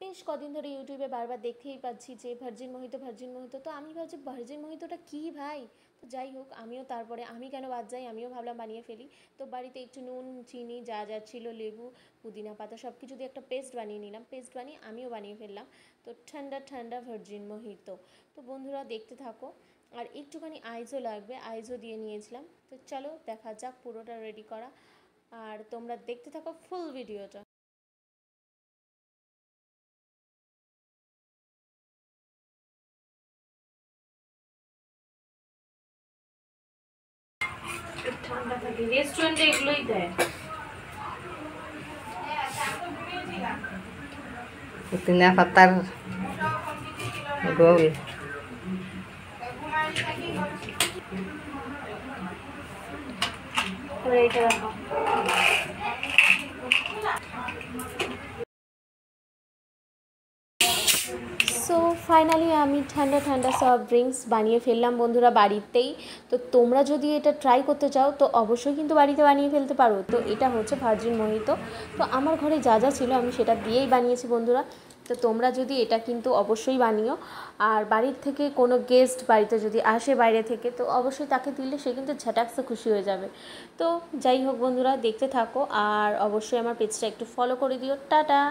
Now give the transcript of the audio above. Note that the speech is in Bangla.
বেশ কদিন ধরে ইউটিউবে বারবার দেখতেই পাচ্ছি যে ভার্জিন মোহিতো তো আমি ভাবছি ভার্জিন মোহিতোটা কী ভাই। তো যাই হোক, আমিও তারপরে আমি কেন বাদ যাই, আমিও ভাবলাম বানিয়ে ফেলি। তো বাড়িতে একটু নুন চিনি যা যা ছিল, লেবু পুদিনা পাতা সব কিছু দিয়ে একটা পেস্ট বানিয়ে নিলাম, পেস্ট বানিয়ে আমিও বানিয়ে ফেললাম। তো ঠান্ডা ঠান্ডা ভার্জিন মোহিতো। তো বন্ধুরা দেখতে থাকো। আর একটুখানি আইসও লাগবে, আইসও দিয়ে নিয়েছিলাম। তো চলো দেখা যাক পুরোটা রেডি করা। আর তোমরা দেখতে থাকো ফুল ভিডিওটা। ঠান্ডা থাকে, রেস্টুরেন্টে এগুলোই দেয়। পুদিনা পাতার গোল। এইটা রাখো। সো ফাইনালি আমি ঠান্ডা ঠান্ডা সফট ড্রিঙ্কস বানিয়ে ফেললাম বন্ধুরা বাড়িতেই। তো তোমরা যদি এটা ট্রাই করতে চাও তো অবশ্যই কিন্তু বাড়িতে বানিয়ে ফেলতে পারো। তো এটা হচ্ছে ভার্জিন মোহিতো। তো আমার ঘরে যা যা ছিল আমি সেটা দিয়েই বানিয়েছি বন্ধুরা। তো তোমরা যদি এটা কিন্তু অবশ্যই বানিও। আর বাড়ির থেকে কোনো গেস্ট বাড়িতে যদি আসে বাইরে থেকে, তো অবশ্যই তাকে দিলে সে কিন্তু ঝাটাকসে খুশি হয়ে যাবে। তো যাই হোক বন্ধুরা, দেখতে থাকো আর অবশ্যই আমার পেজটা একটু ফলো করে দিও। টাটা।